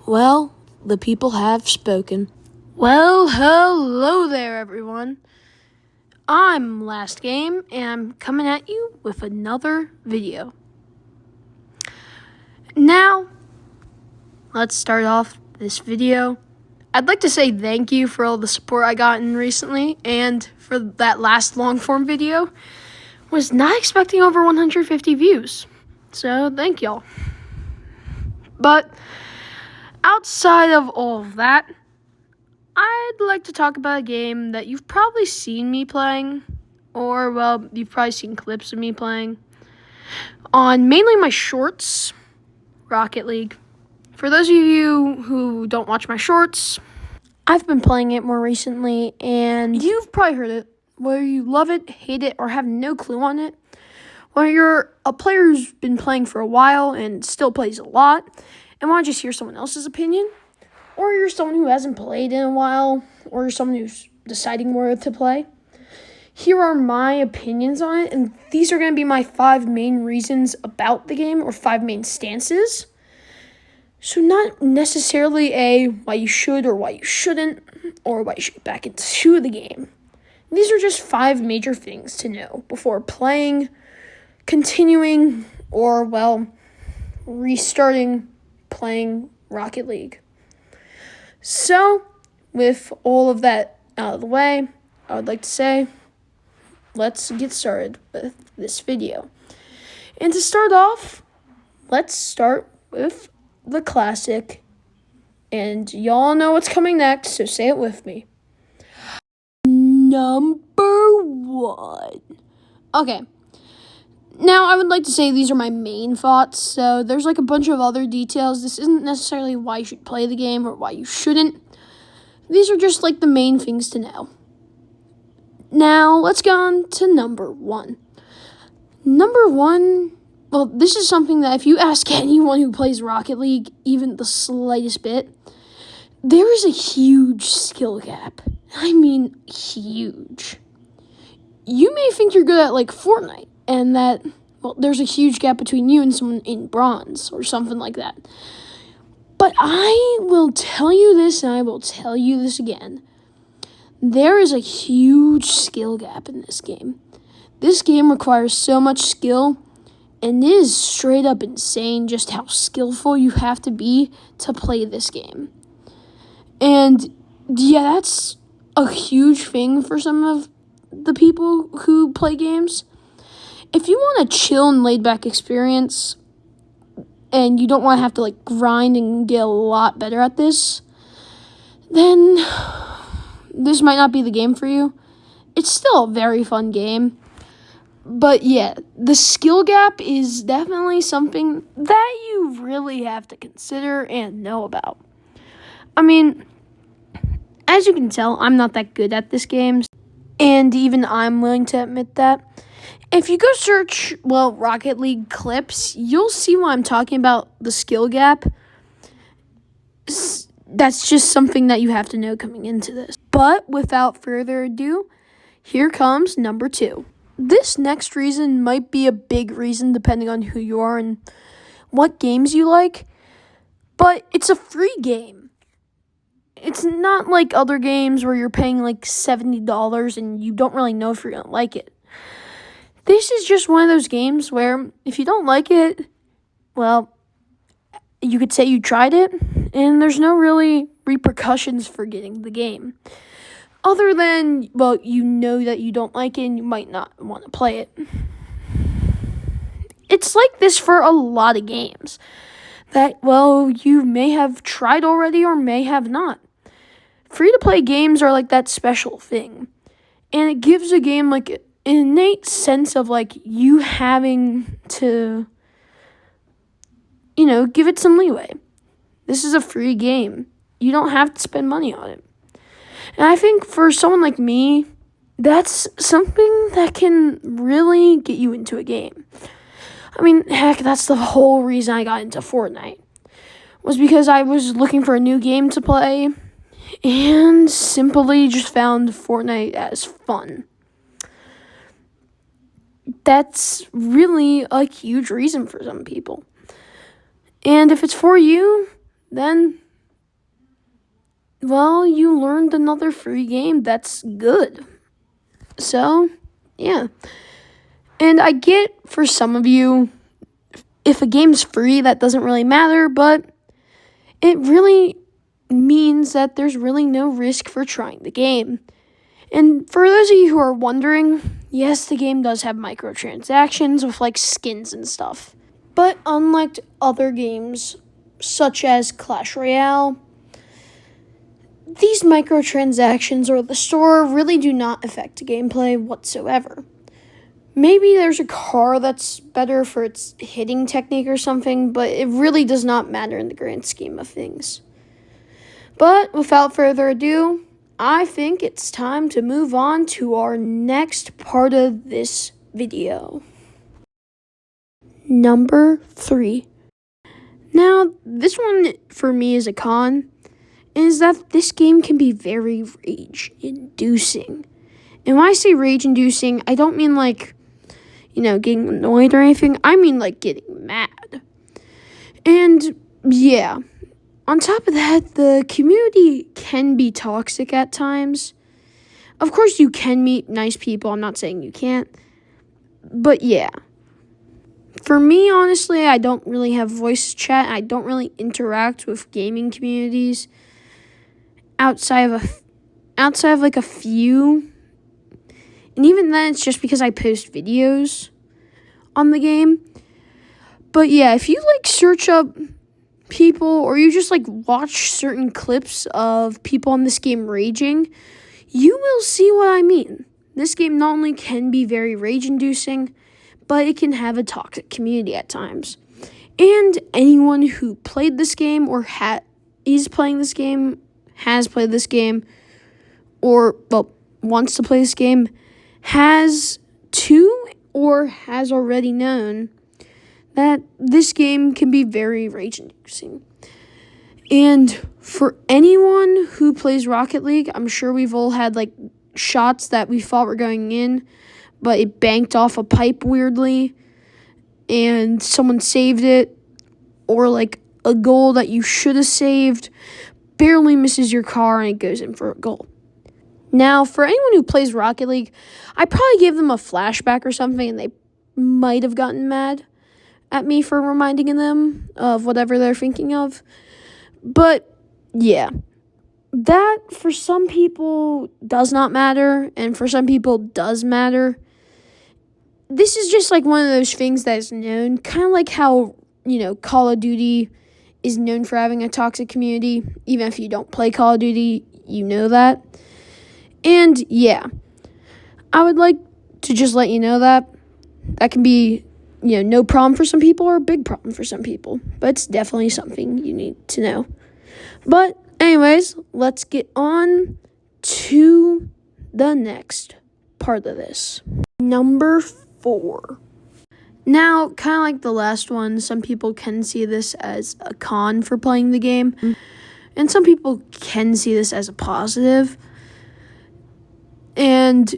Well, the people have spoken. Well, hello there, everyone. I'm Last Game, and I'm coming at you with another video. Now, let's start off this video. I'd like to say thank you for all the support I gotten recently, and for that last long-form video. Was not expecting over 150 views, so thank y'all. But outside of all of that, I'd like to talk about a game that you've probably seen me playing, or, well, you've probably seen clips of me playing, on mainly my shorts, Rocket League. For those of you who don't watch my shorts, I've been playing it more recently, and you've probably heard it, whether you love it, hate it, or have no clue on it, whether you're a player who's been playing for a while and still plays a lot, and want to just hear someone else's opinion, or you're someone who hasn't played in a while, or you're someone who's deciding where to play. Here are my opinions on it, and these are going to be my 5 main reasons about the game, or 5 main stances. So not necessarily a why you should or why you shouldn't, or why you should get back into the game. These are just 5 major things to know before playing, continuing, or, well, restarting playing Rocket League. So, with all of that out of the way, I would like to say, let's get started with this video. And to start off, let's start with the classic. And y'all know what's coming next, so say it with me. Number 1. Okay. Now, I would like to say these are my main thoughts, so there's like a bunch of other details. This isn't necessarily why you should play the game or why you shouldn't. These are just like the main things to know. Now, let's go on to number 1. Number 1, well, this is something that if you ask anyone who plays Rocket League, even the slightest bit, there is a huge skill gap. I mean, huge. You may think you're good at, like, Fortnite, and that, well, there's a huge gap between you and someone in bronze, or something like that. But I will tell you this, and I will tell you this again. There is a huge skill gap in this game. This game requires so much skill, and it is straight up insane just how skillful you have to be to play this game. And, yeah, that's a huge thing for some of the people who play games. If you want a chill and laid-back experience, and you don't want to have to, like, grind and get a lot better at this, then this might not be the game for you. It's still a very fun game. But, yeah, the skill gap is definitely something that you really have to consider and know about. I mean, as you can tell, I'm not that good at this game, and even I'm willing to admit that. If you go search, well, Rocket League clips, you'll see why I'm talking about the skill gap. That's just something that you have to know coming into this. But without further ado, here comes number 2. This next reason might be a big reason depending on who you are and what games you like, but it's a free game. It's not like other games where you're paying like $70 and you don't really know if you're going to like it. This is just one of those games where if you don't like it, well, you could say you tried it, and there's no really repercussions for getting the game. Other than, well, you know that you don't like it and you might not want to play it. It's like this for a lot of games that, well, you may have tried already or may have not. Free-to-play games are like that special thing, and it gives a game like an innate sense of like you having to, give it some leeway. This is a free game. You don't have to spend money on it. And I think for someone like me, that's something that can really get you into a game. I mean, heck, that's the whole reason I got into Fortnite. Was because I was looking for a new game to play and simply just found Fortnite as fun. That's really a huge reason for some people. And if it's for you, then well, you learned another free game that's good. So, yeah. And I get for some of you, if a game's free, that doesn't really matter, but it really means that there's really no risk for trying the game. And for those of you who are wondering, yes, the game does have microtransactions with like skins and stuff. But unlike other games, such as Clash Royale, these microtransactions or the store really do not affect gameplay whatsoever. Maybe there's a car that's better for its hitting technique or something, but it really does not matter in the grand scheme of things. But without further ado, I think it's time to move on to our next part of this video. Number 3. Now, this one for me is a con, is that this game can be very rage-inducing. And when I say rage-inducing, I don't mean like, getting annoyed or anything. I mean like getting mad. And yeah, on top of that, the community can be toxic at times. Of course, you can meet nice people. I'm not saying you can't. But yeah. For me, honestly, I don't really have voice chat. I don't really interact with gaming communities outside of like a few. And even then, it's just because I post videos on the game. But yeah, if you like search up people or you just like watch certain clips of people on this game raging, you will see what I mean. This game not only can be very rage-inducing, but it can have a toxic community at times. And anyone who played this game or is playing this game, has played this game, or wants to play this game, has or has already known that this game can be very rage-inducing. And for anyone who plays Rocket League, I'm sure we've all had like shots that we thought were going in, but it banked off a pipe weirdly, and someone saved it, or like a goal that you should have saved barely misses your car and it goes in for a goal. Now, for anyone who plays Rocket League, I probably gave them a flashback or something, and they might have gotten mad at me for reminding them of whatever they're thinking of. But, yeah, that for some people does not matter, and for some people does matter. This is just like one of those things that is known, kind of like how, Call of Duty is known for having a toxic community. Even if you don't play Call of Duty, you know that. And yeah, I would like to just let you know that can be, no problem for some people or a big problem for some people. But it's definitely something you need to know. But anyways, let's get on to the next part of this. Number 4. Now, kind of like the last one, some people can see this as a con for playing the game. And some people can see this as a positive. And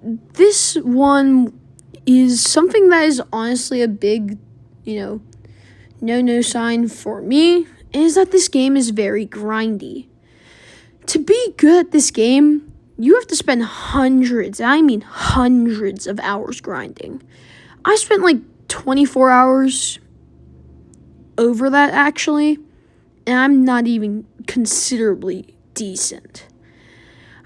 this one is something that is honestly a big, no sign for me, is that this game is very grindy. To be good at this game, you have to spend hundreds of hours grinding. I spent like 24 hours over that, actually, and I'm not even considerably decent.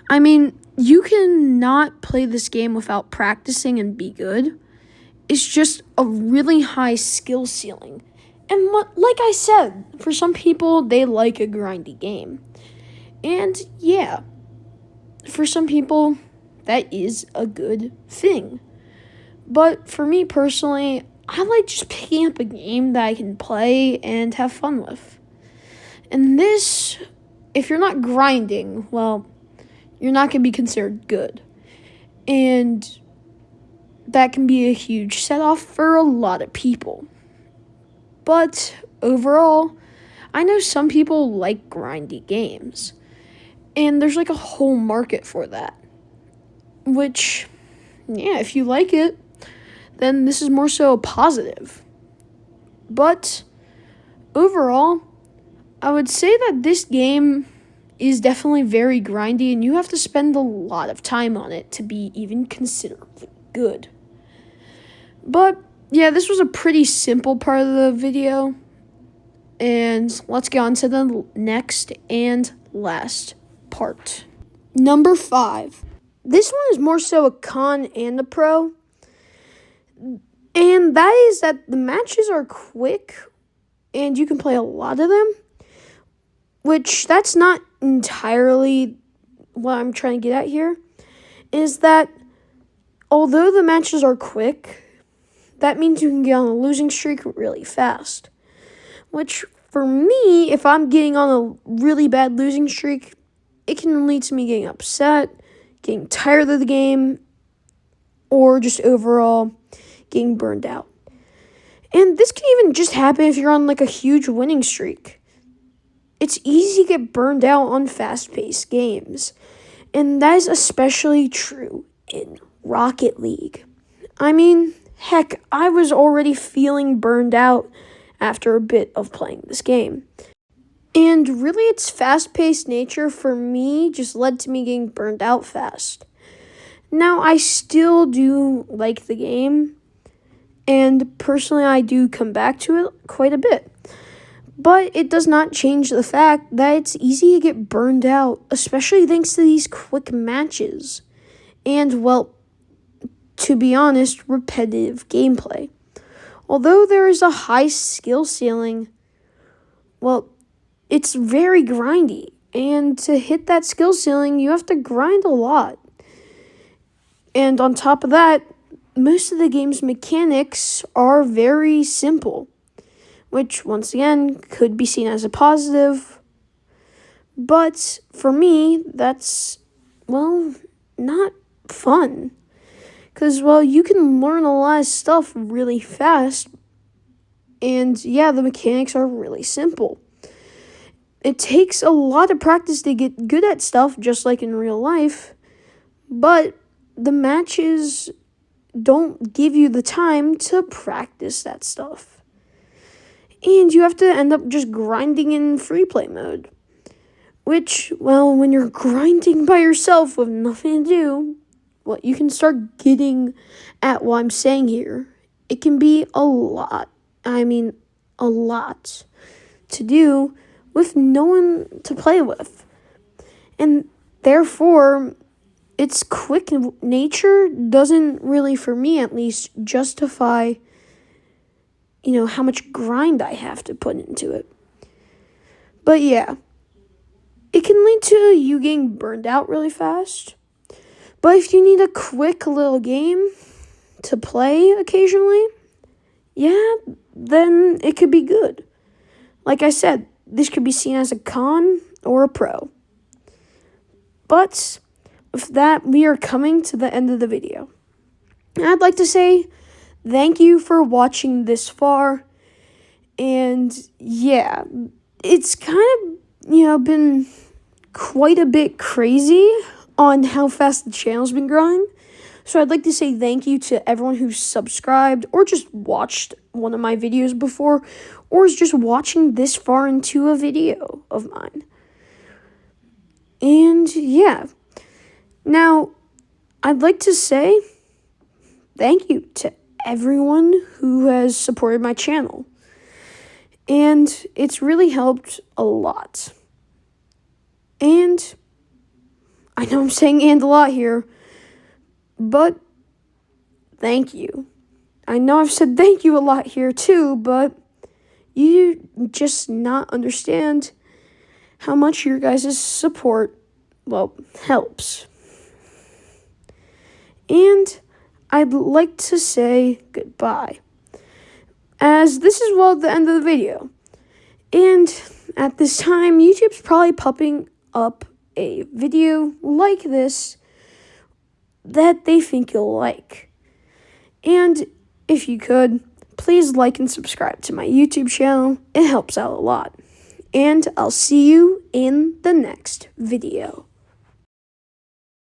I mean, you cannot play this game without practicing and be good. It's just a really high skill ceiling. And like I said, for some people, they like a grindy game. And yeah, for some people, that is a good thing. But for me personally, I like just picking up a game that I can play and have fun with. And this, if you're not grinding, well, you're not going to be considered good. And that can be a huge set-off for a lot of people. But overall, I know some people like grindy games. And there's like a whole market for that. Which, yeah, if you like it, then this is more so a positive. But overall, I would say that this game is definitely very grindy, and you have to spend a lot of time on it to be even considerably good. But yeah, this was a pretty simple part of the video, and let's get on to the next and last part. Number 5. This one is more so a con and a pro, and that is that the matches are quick and you can play a lot of them, which that's not entirely what I'm trying to get at here, is that although the matches are quick, that means you can get on a losing streak really fast, which for me, if I'm getting on a really bad losing streak, it can lead to me getting upset, getting tired of the game, or just overall getting burned out. And this can even just happen if you're on like a huge winning streak. It's easy to get burned out on fast-paced games, and that is especially true in Rocket League. I mean, heck, I was already feeling burned out after a bit of playing this game. And really, its fast-paced nature for me just led to me getting burned out fast. Now, I still do like the game, and personally, I do come back to it quite a bit. But it does not change the fact that it's easy to get burned out, especially thanks to these quick matches. And, well, to be honest, repetitive gameplay. Although there is a high skill ceiling, well, it's very grindy. And to hit that skill ceiling, you have to grind a lot. And on top of that, most of the game's mechanics are very simple, which once again could be seen as a positive. But for me, that's, well, not fun. Because, well, you can learn a lot of stuff really fast. And yeah, the mechanics are really simple. It takes a lot of practice to get good at stuff, just like in real life. But the matches don't give you the time to practice that stuff. And you have to end up just grinding in free play mode. Which, well, when you're grinding by yourself with nothing to do, well, you can start getting at what I'm saying here. It can be a lot to do with no one to play with. And therefore, its quick nature doesn't really, for me at least, justify, how much grind I have to put into it. But yeah, it can lead to you getting burned out really fast. But if you need a quick little game to play occasionally, yeah, then it could be good. Like I said, this could be seen as a con or a pro. But with that, we are coming to the end of the video. And I'd like to say thank you for watching this far. And yeah, it's kind of, been quite a bit crazy on how fast the channel's been growing. So I'd like to say thank you to everyone who's subscribed or just watched one of my videos before, or is just watching this far into a video of mine. And yeah, now I'd like to say thank you to everyone who has supported my channel. And it's really helped a lot. And I know I'm saying "and" a lot here, but thank you. I know I've said thank you a lot here too, but you just not understand how much your guys' support, helps. And I'd like to say goodbye, as this is, the end of the video. And at this time, YouTube's probably popping up a video like this that they think you'll like. And if you could, please like and subscribe to my YouTube channel. It helps out a lot. And I'll see you in the next video.